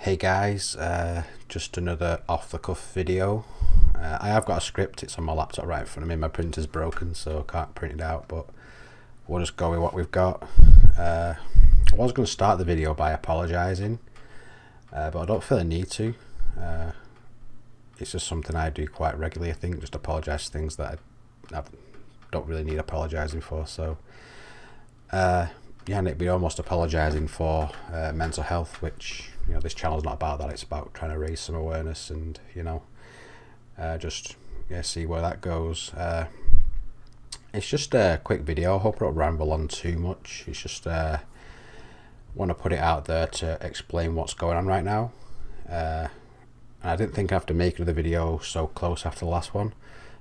Hey guys, just another off-the-cuff video. I have got a script, it's on my laptop right in front of me. My printer's broken, so I can't print it out, but we'll just go with what we've got. I was going to start the video by apologising, but I don't feel a need to. It's just something I do quite regularly, I think, just apologise for things that I don't really need apologising for. So, yeah, and it'd be almost apologising for mental health, which, you know, this channel's not about that. It's about trying to raise some awareness and, you know, just see where that goes. It's just a quick video. I hope I don't ramble on too much. It's just want to put it out there to explain what's going on right now. And I didn't think I'd have to make another video so close after the last one.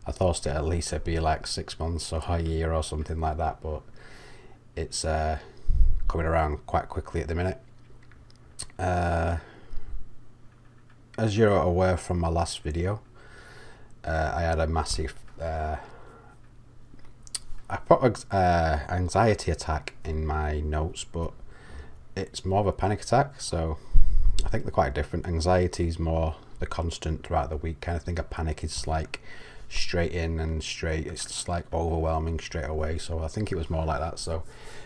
I thought it at least it'd be like 6 months or a year or something like that, but it's coming around quite quickly at the minute. As you're aware from my last video, I had a massive I put anxiety attack in my notes, but it's more of a panic attack, so I think they're quite different. Anxiety is more the constant throughout the week kind of thing. A panic is like straight in and straight, it's just like overwhelming straight away, so I think it was more like that. So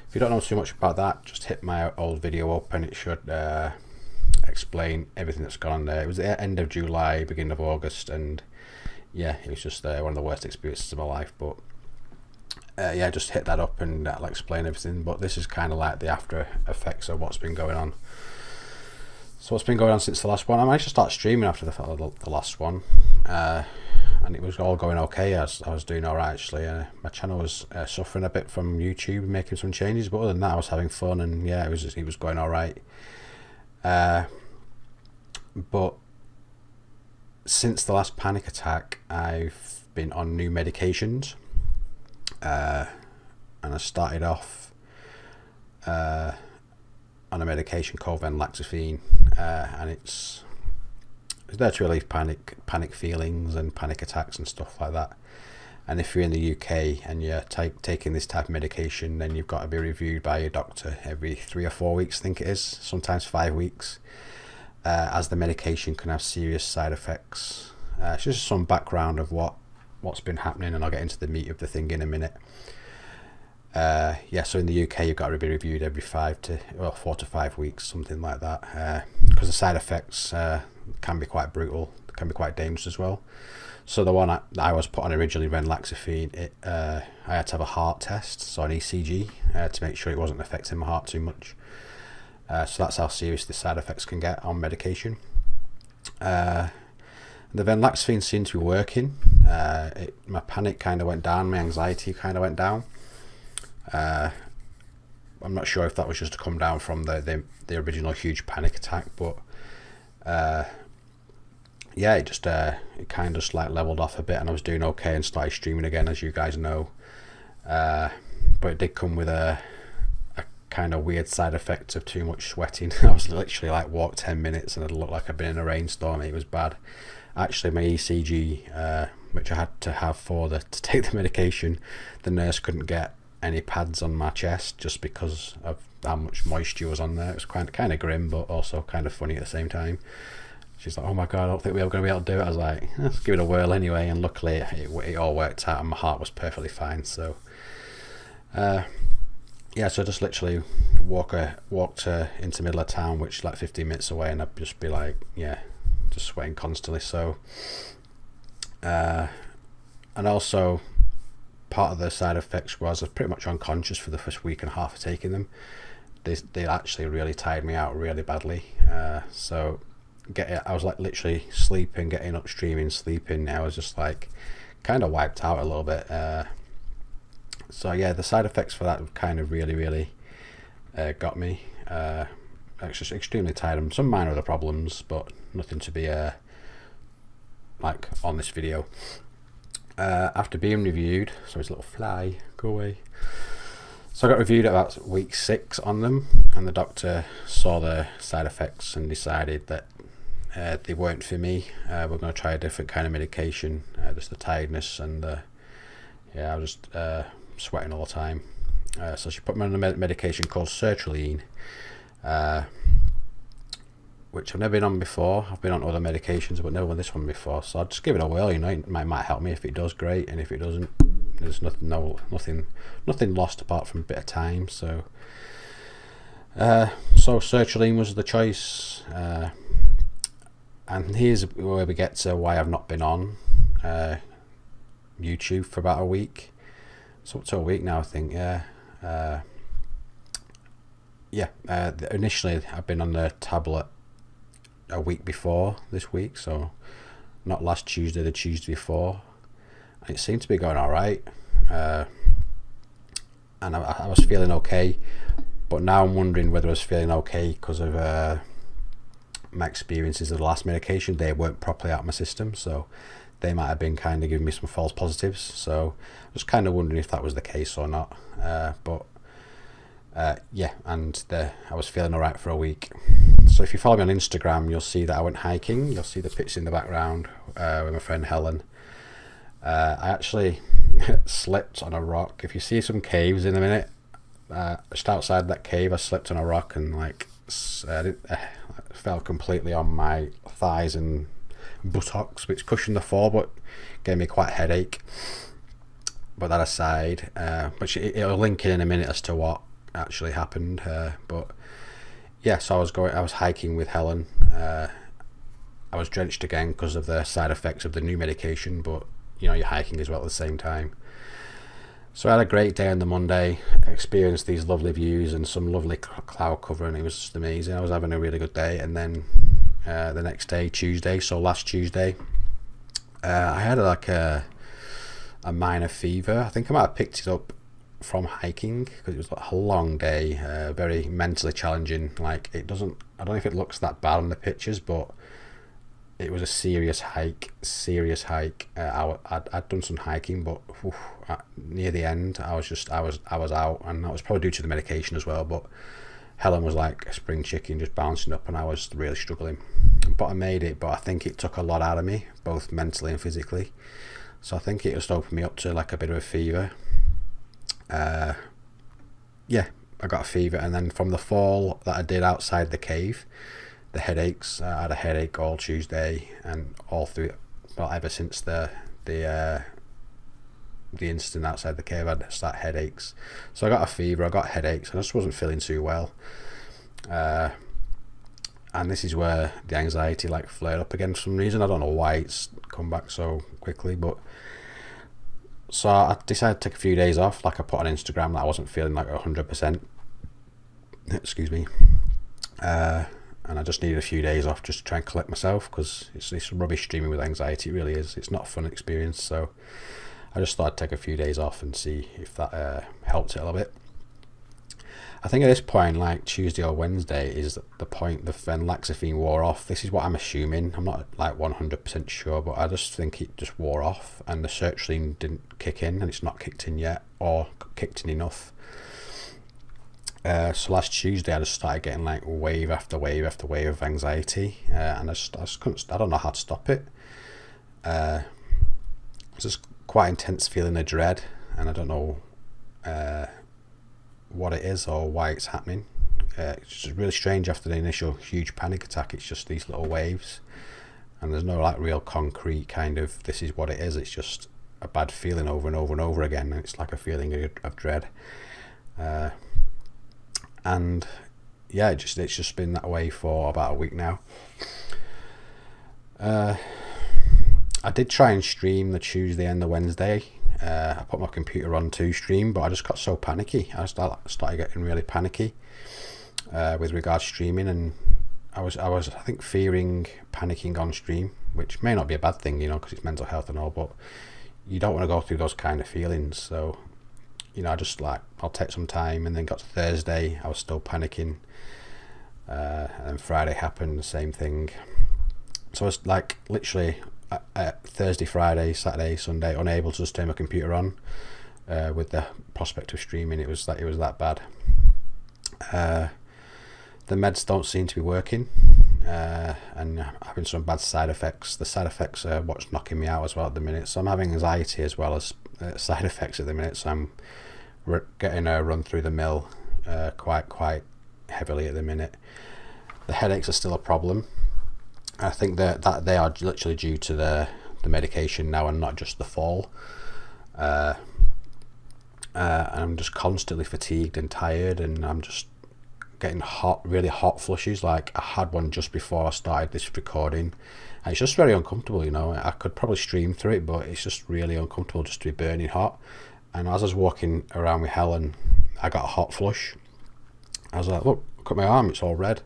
if you don't know too much about that, just hit my old video up and it should explain everything that's gone on there. It was the end of July, beginning of August, and yeah, it was just one of the worst experiences of my life. But yeah, just hit that up and that'll explain everything. But this is kind of like the after effects of what's been going on. So what's been going on since the last one? I managed to start streaming after the last one, and it was all going okay. I was doing all right actually. My channel was suffering a bit from YouTube making some changes, but other than that, I was having fun, and yeah, it was going all right. But since the last panic attack, I've been on new medications, and I started off on a medication called venlafaxine, and it's there to relieve panic feelings and panic attacks and stuff like that. And if you're in the UK and you're taking this type of medication, then you've got to be reviewed by your doctor every 3 or 4 weeks, I think it is, sometimes 5 weeks, as the medication can have serious side effects. It's just some background of what's been happening, and I'll get into the meat of the thing in a minute. Yeah, so in the UK you've got to be reviewed every 4 to 5 weeks, something like that, because the side effects can be quite brutal, can be quite dangerous as well. So the one I was put on originally, venlafaxine, I had to have a heart test, so an ECG, to make sure it wasn't affecting my heart too much. So that's how serious the side effects can get on medication. The venlafaxine seemed to be working. My panic kind of went down, my anxiety kind of went down. I'm not sure if that was just to come down from the original huge panic attack, but yeah, it just it kind of just like leveled off a bit, and I was doing okay and started streaming again, as you guys know. But it did come with a kind of weird side effect of too much sweating. I was literally like walked 10 minutes and it looked like I'd been in a rainstorm. It was bad. Actually, my ECG, which I had to have to take the medication, the nurse couldn't get any pads on my chest just because of how much moisture was on there. It was kind of grim, but also kind of funny at the same time. She's like, "Oh my god, I don't think we're going to be able to do it." I was like, "Let's give it a whirl anyway," and luckily it all worked out and my heart was perfectly fine. So yeah, so just literally walked into middle of town, which is like 15 minutes away, and I'd just be like, yeah, just sweating constantly. So and also part of the side effects was I was pretty much unconscious for the first week and a half of taking them. They actually really tired me out really badly. So I was like literally sleeping, getting up, streaming, sleeping. I was just like kind of wiped out a little bit. So yeah, the side effects for that kind of really got me. I was just extremely tired, and some minor other problems, but nothing to be like on this video. After being reviewed, so it's a little fly, go away. So I got reviewed at about week 6 on them, and the doctor saw the side effects and decided that they weren't for me. We're going to try a different kind of medication. Just the tiredness and yeah, I was just sweating all the time. So she put me on a medication called sertraline, which I've never been on before. I've been on other medications, but never on this one before. So I'll just give it a whirl. You know, it might help me. If it does, great, and if it doesn't, there's nothing lost apart from a bit of time. So sertraline was the choice, and here's where we get to why I've not been on YouTube for about a week. So up to a week now, I think. Initially I've been on the tablet a week before this week, so not last Tuesday, the Tuesday before, and it seemed to be going all right, and I was feeling okay, but now I'm wondering whether I was feeling okay because of my experiences of the last medication. They weren't properly out of my system, so they might have been kind of giving me some false positives. So I was kind of wondering if that was the case or not, I was feeling alright for a week. So if you follow me on Instagram, you'll see that I went hiking. You'll see the pictures in the background with my friend Helen. I actually slipped on a rock. If you see some caves in a minute, just outside that cave, I slipped on a rock and fell completely on my thighs and buttocks, which cushioned the fall, but gave me quite a headache. But that aside, it'll link in a minute as to what actually happened. So I was hiking with Helen. I was drenched again because of the side effects of the new medication, but you know, you're hiking as well at the same time. So I had a great day on the Monday, experienced these lovely views and some lovely cloud cover, and it was just amazing. I was having a really good day. And then the next day, Tuesday, so last Tuesday, I had a minor fever. I think I might have picked it up from hiking because it was like a long day, very mentally challenging. I don't know if it looks that bad on the pictures, but it was a serious hike. I'd done some hiking, but near the end I was out, and that was probably due to the medication as well. But Helen was like a spring chicken, just bouncing up, and I was really struggling. But I made it. But I think it took a lot out of me, both mentally and physically. So I think it just opened me up to like a bit of a fever. I got a fever, and then from the fall that I did outside the cave, the headaches. I had a headache all Tuesday and all through. Well, ever since the incident outside the cave, I had start headaches. So I got a fever, I got headaches, and I just wasn't feeling too well. And this is where the anxiety flared up again for some reason. I don't know why it's come back so quickly, but so I decided to take a few days off. I put on Instagram that I wasn't feeling 100%. Excuse me. And I just needed a few days off just to try and collect myself, because it's rubbish streaming with anxiety. It really is. It's not a fun experience. So I just thought I'd take a few days off and see if that helped it a little bit. I think at this point, Tuesday or Wednesday, is the point the venlafaxine wore off. This is what I'm assuming. I'm not 100% sure, but I just think it just wore off, and the sertraline didn't kick in, and it's not kicked in yet, or kicked in enough. So last Tuesday I just started getting wave after wave after wave of anxiety, and I just couldn't. I don't know how to stop it. It's just quite intense feeling of dread, and I don't know what it is or why it's happening. It's just really strange. After the initial huge panic attack, it's just these little waves, and there's no real concrete kind of this is what it is. It's just a bad feeling over and over and over again, and it's like a feeling of dread. And yeah, it's just been that way for about a week now. I did try and stream the Tuesday and the Wednesday. I put my computer on to stream, but I just got so panicky. I started getting really panicky with regards to streaming, and I was I think fearing panicking on stream, which may not be a bad thing, because it's mental health and all, but you don't want to go through those kind of feelings. So I just I'll take some time, and then got to Thursday, I was still panicking, and then Friday happened, the same thing. So I was literally Thursday, Friday, Saturday, Sunday, unable to just turn my computer on with the prospect of streaming. It was that bad. The meds don't seem to be working, and having some bad side effects. The side effects are what's knocking me out as well at the minute. So I'm having anxiety as well as side effects at the minute. So I'm getting a run through the mill quite heavily at the minute. The headaches are still a problem. I think that they are literally due to the medication now and not just the fall. I'm just constantly fatigued and tired, and I'm just getting really hot flushes. Like I had one just before I started this recording, and it's just very uncomfortable. I could probably stream through it, but it's just really uncomfortable just to be burning hot. And as I was walking around with Helen, I got a hot flush. I was like, look at my arm, it's all red.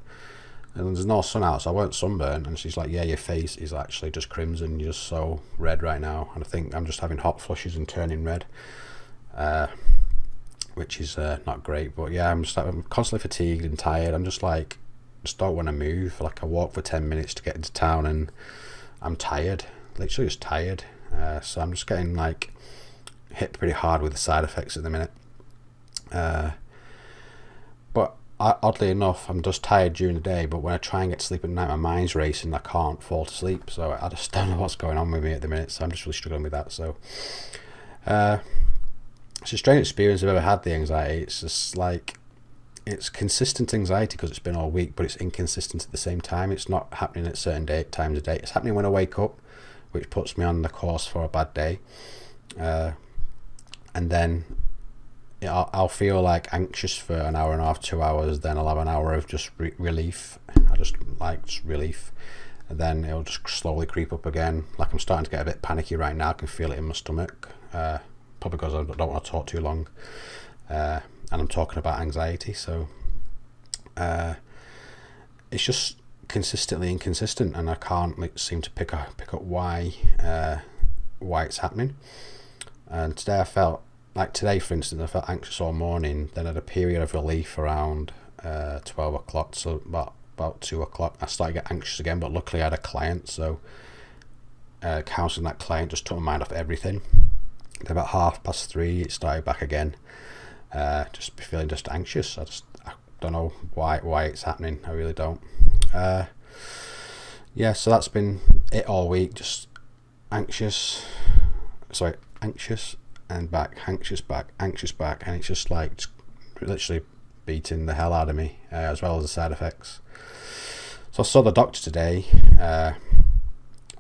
And there's no sun out, so I weren't sunburned. And she's like, yeah, your face is actually just crimson. You're just so red right now. And I think I'm just having hot flushes and turning red, which is not great. But yeah, I'm constantly fatigued and tired. I'm just like, just don't want to move. Like I walk for 10 minutes to get into town and I'm tired, literally just tired. So I'm just getting like hit pretty hard with the side effects at the minute. But oddly enough, I'm just tired during the day, but when I try and get to sleep at night, my mind's racing. I can't fall to sleep, so I just don't know what's going on with me at the minute. So I'm just really struggling with that. So it's a strange experience I've ever had, the anxiety. It's just like, it's consistent anxiety because it's been all week, but it's inconsistent at the same time. It's not happening at certain times of day. It's happening when I wake up, which puts me on the course for a bad day. And then I'll feel like anxious for an hour and a half, 2 hours. Then I'll have an hour of just relief. Just relief. And then it'll just slowly creep up again. Like I'm starting to get a bit panicky right now. I can feel it in my stomach. Probably because I don't want to talk too long. And I'm talking about anxiety. So it's just consistently inconsistent, and I can't seem to pick up why it's happening. And today I felt like, for instance, I felt anxious all morning. Then I had a period of relief around 12 o'clock, so about 2 o'clock I started to get anxious again. But luckily I had a client, so counselling that client just took my mind off everything. Then about 3:30 it started back again. Just feeling just anxious. I don't know why it's happening. I really don't. Yeah, so that's been it all week. Just anxious and back, anxious back, and it's just like literally beating the hell out of me, as well as the side effects. So I saw the doctor today,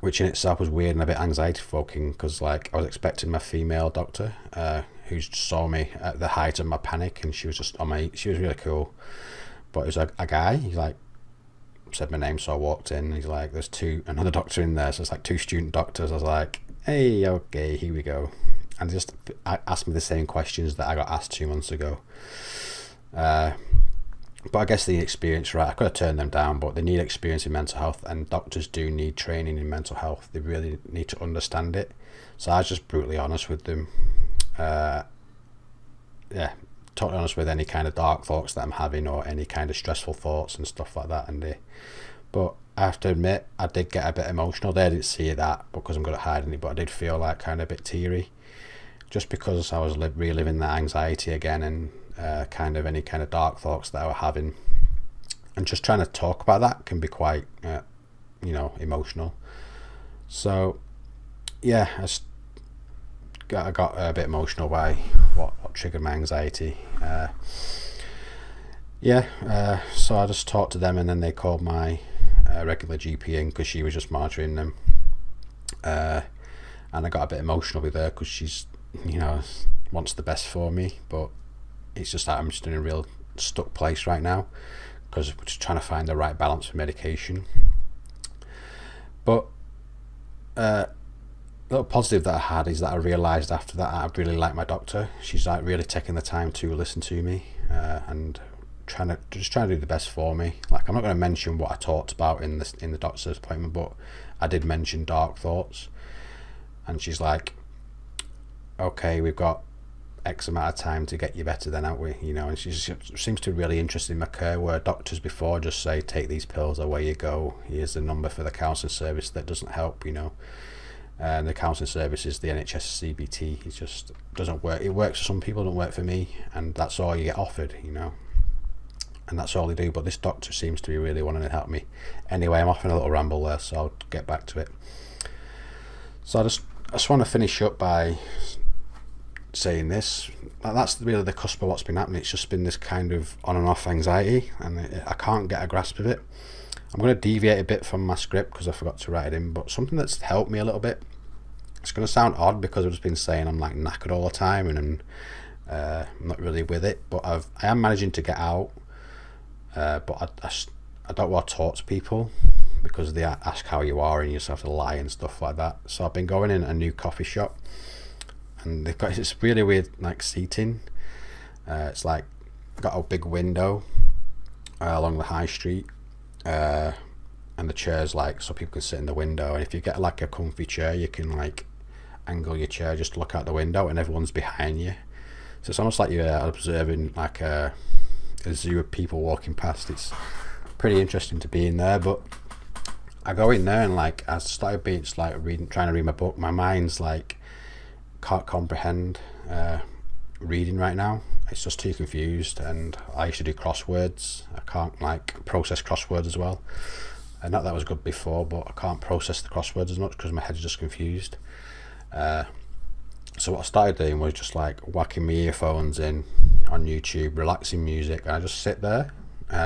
which in itself was weird and a bit anxiety provoking, because like I was expecting my female doctor, who saw me at the height of my panic, and she was just she was really cool. But it was a guy. He like said my name, so I walked in. He's like, there's another doctor in there, so it's like two student doctors. I was like, hey, okay, here we go. And just asked me the same questions that I got asked 2 months ago. But I guess they need experience, right? I could have turned them down, but they need experience in mental health, and doctors do need training in mental health. They really need to understand it. So I was just brutally honest with them. Totally honest with any kind of dark thoughts that I'm having, or any kind of stressful thoughts and stuff like that. But I have to admit, I did get a bit emotional. They didn't see that because I'm good at hiding it, but I did feel like kind of a bit teary, just because I was reliving that anxiety again, and kind of any kind of dark thoughts that I was having, and just trying to talk about that can be quite emotional. So yeah, I got a bit emotional by what triggered my anxiety. So I just talked to them, and then they called my regular GP in, because she was just monitoring them, and I got a bit emotional with her because she's wants the best for me, but it's just that I'm just in a real stuck place right now, because we're just trying to find the right balance for medication. But a little positive that I had is that I realised after that I really like my doctor. She's like really taking the time to listen to me, and trying to do the best for me. Like, I'm not going to mention what I talked about in the doctor's appointment, but I did mention dark thoughts, and she's like, okay, we've got X amount of time to get you better then, haven't we? And she seems to be really interested in my care, where doctors before just say, take these pills, away you go, here's the number for the counselling service. That doesn't help, and the counselling service is the NHS CBT. It just doesn't work. It works for some people, don't work for me, and that's all you get offered, and that's all they do. But this doctor seems to be really wanting to help me. Anyway, I'm off on a little ramble there, so I'll get back to it. So I just want to finish up by saying this. That's really the cusp of what's been happening. It's just been this kind of on and off anxiety, and I can't get a grasp of it. I'm going to deviate a bit from my script because I forgot to write it in, but something that's helped me a little bit. It's going to sound odd because I've just been saying I'm like knackered all the time, and I'm not really with it, but I am managing to get out, but I don't want to talk to people because they ask how you are and you just have to lie and stuff like that. So I've been going in a new coffee shop, and they've got this really weird like seating. It's like got a big window along the high street, and the chairs like so people can sit in the window, and if you get like a comfy chair you can like angle your chair just to look out the window and everyone's behind you. So it's almost like you're observing like a zoo of people walking past. It's pretty interesting to be in there, but I go in there and like I started being just like trying to read my book. My mind's like can't comprehend reading right now. It's just too confused, and I used to do crosswords. I can't like process crosswords as well. And not that was good before, but I can't process the crosswords as much because my head's just confused. So what I started doing was just like whacking my earphones in on YouTube, relaxing music, and I just sit there,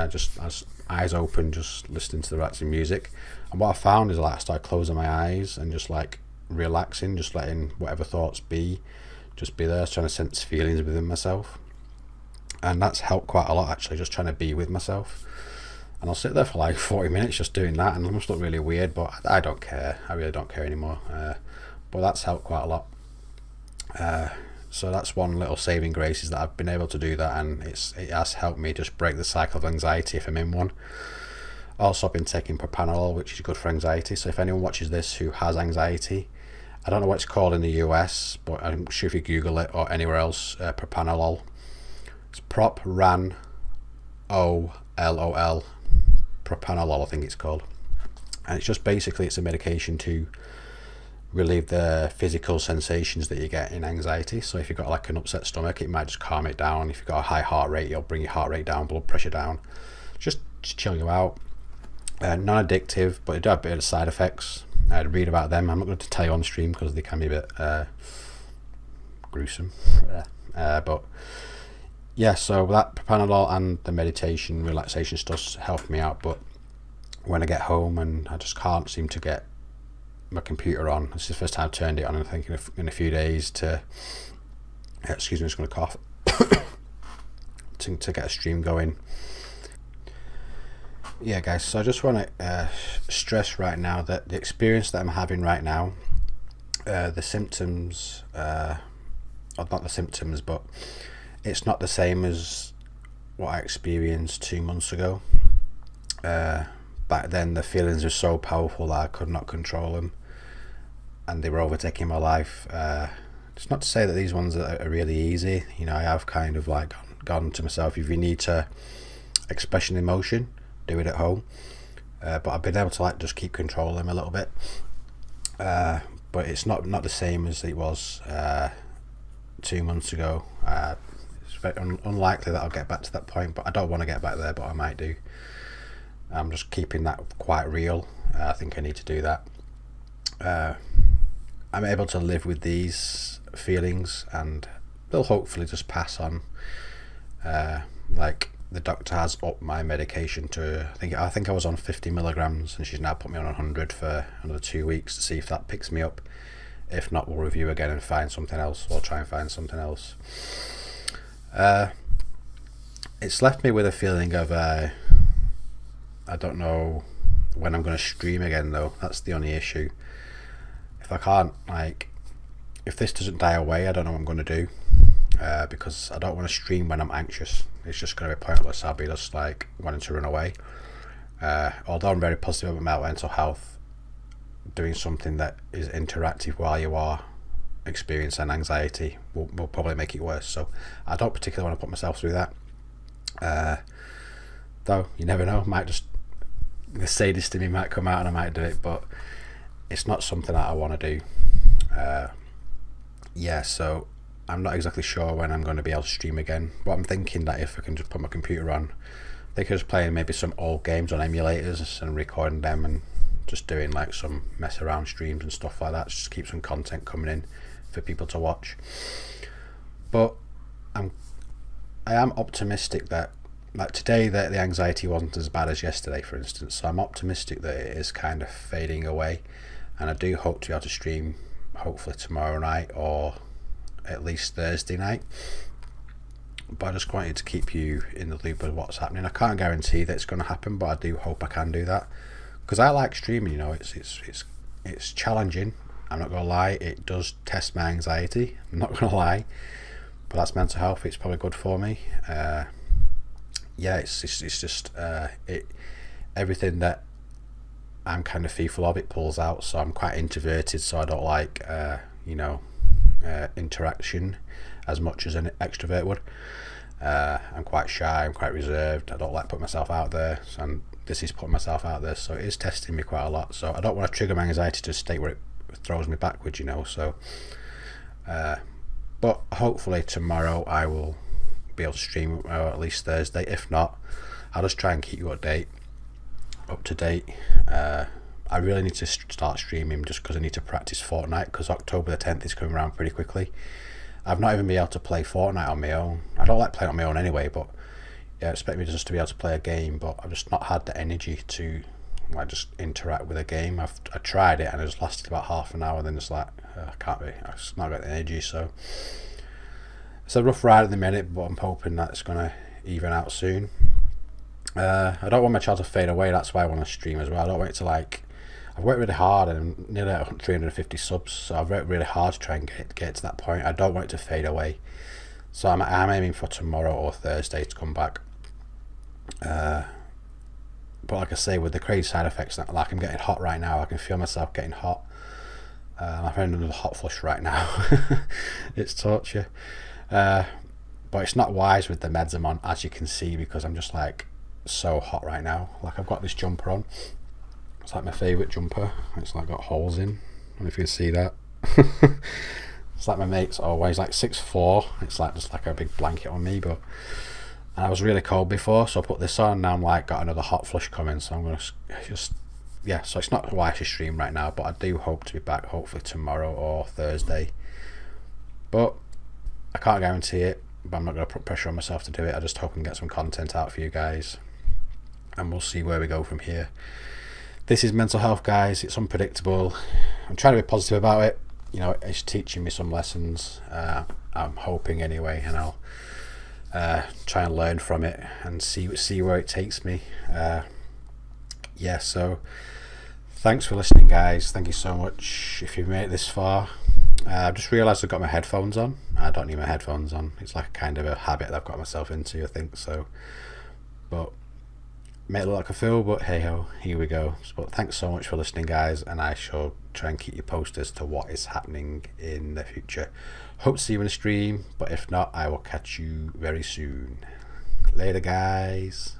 just as eyes open, just listening to the relaxing music. And what I found is like I started closing my eyes and just like relaxing, just letting whatever thoughts be, just be there, trying to sense feelings within myself. And that's helped quite a lot actually, just trying to be with myself. And I'll sit there for like 40 minutes just doing that, and it must look really weird, but I don't care. I really don't care anymore. But that's helped quite a lot. So that's one little saving grace, is that I've been able to do that, and it has helped me just break the cycle of anxiety if I'm in one. Also, I've been taking propranolol, which is good for anxiety. So if anyone watches this who has anxiety, I don't know what it's called in the US, but I'm sure if you Google it or anywhere else, propranolol. It's propranolol, propranolol I think it's called. And it's just basically, it's a medication to relieve the physical sensations that you get in anxiety. So if you've got like an upset stomach, it might just calm it down. If you've got a high heart rate, it'll bring your heart rate down, blood pressure down, just chill you out. Non-addictive, but it does have a bit of side effects. I'd read about them. I'm not going to tell you on stream because they can be a bit gruesome. But yeah, so that propranolol and the meditation, relaxation stuff helped me out. But when I get home and I just can't seem to get my computer on, this is the first time I've turned it on, and I think in a few days to excuse me, I'm just going to cough to get a stream going. Yeah guys, so I just want to stress right now that the experience that I'm having right now, the symptoms, or not the symptoms, but it's not the same as what I experienced 2 months ago. Back then the feelings were so powerful that I could not control them, and they were overtaking my life. It's not to say that these ones are really easy. You know, I have kind of like gone to myself, if you need to express an emotion, do it at home. But I've been able to like just keep control of them a little bit. But it's not the same as it was 2 months ago. It's very unlikely that I'll get back to that point, but I don't want to get back there, but I might do. I'm just keeping that quite real. I think I need to do that. I'm able to live with these feelings, and they'll hopefully just pass on. Like the doctor has upped my medication to, I think I was on 50 milligrams, and she's now put me on 100 for another 2 weeks to see if that picks me up. If not, we'll review again and find something else, or try and find something else. It's left me with a feeling of I don't know when I'm going to stream again though. That's the only issue. If I can't, like, if this doesn't die away, I don't know what I'm going to do, because I don't want to stream when I'm anxious. It's just going to be pointless. I'll be just like wanting to run away. Although I'm very positive about my mental health, doing something that is interactive while you are experiencing anxiety will probably make it worse. So I don't particularly want to put myself through that. Though you never know, might just, the sadist in me might come out and I might do it, but it's not something that I want to do. Yeah, so I'm not exactly sure when I'm going to be able to stream again, but I'm thinking that if I can just put my computer on, I could just play maybe some old games on emulators and recording them and just doing like some mess around streams and stuff like that, just keep some content coming in for people to watch. But I am optimistic that, like today, that the anxiety wasn't as bad as yesterday, for instance. So I'm optimistic that it is kind of fading away, and I do hope to be able to stream hopefully tomorrow night or at least Thursday night. But I just wanted to keep you in the loop of what's happening. I can't guarantee that it's going to happen, but I do hope I can do that, because I like streaming. You know, it's challenging. I'm not gonna lie, it does test my anxiety. I'm not gonna lie, but that's mental health. It's probably good for me. Yeah, it's just everything that I'm kind of fearful of, it pulls out. So I'm quite introverted, so I don't like interaction as much as an extrovert would. I'm quite shy, I'm quite reserved, I don't like putting myself out there, and this is putting myself out there, so it is testing me quite a lot. So I don't want to trigger my anxiety to a state where it throws me backwards, you know. So but hopefully tomorrow I will be able to stream, or at least Thursday. If not, I'll just try and keep you up to date. I really need to start streaming just because I need to practice Fortnite, because October the 10th is coming around pretty quickly. I've not even been able to play Fortnite on my own. I don't like playing on my own anyway, but yeah, expect me just to be able to play a game, but I've just not had the energy to like just interact with a game. I tried it and it just lasted about half an hour, then it's like I can't be, I've just not got the energy. So it's a rough ride at the minute, but I'm hoping that it's going to even out soon. I don't want my channel to fade away, that's why I want to stream as well. I don't want it to like, I've worked really hard and I'm nearly at 350 subs, so I've worked really hard to try and get to that point. I don't want it to fade away, so I'm aiming for tomorrow or Thursday to come back. But like I say, with the crazy side effects, like I'm getting hot right now, I can feel myself getting hot. I'm having another hot flush right now. It's torture, but it's not wise with the meds I'm on, as you can see, because I'm just like so hot right now. Like I've got this jumper on, it's like my favourite jumper, it's like got holes in, I don't know if you can see that. It's like my mate's always like 6'4", it's like just like a big blanket on me. But and I was really cold before, so I put this on, now I'm like got another hot flush coming, so I'm gonna just, yeah, so it's not why I should stream right now, but I do hope to be back hopefully tomorrow or Thursday. But I can't guarantee it, but I'm not going to put pressure on myself to do it. I just hope I can get some content out for you guys, and we'll see where we go from here. This is mental health, guys. It's unpredictable. I'm trying to be positive about it. You know, it's teaching me some lessons. I'm hoping anyway, and I'll try and learn from it and see where it takes me. Yeah, so thanks for listening, guys. Thank you so much if you've made it this far. I've just realised I've got my headphones on. I don't need my headphones on. It's like kind of a habit that I've got myself into, I think so. But may it look like a fool, but hey ho, here we go. But thanks so much for listening, guys, and I shall try and keep you posted as to what is happening in the future. Hope to see you in the stream, but if not, I will catch you very soon. Later, guys.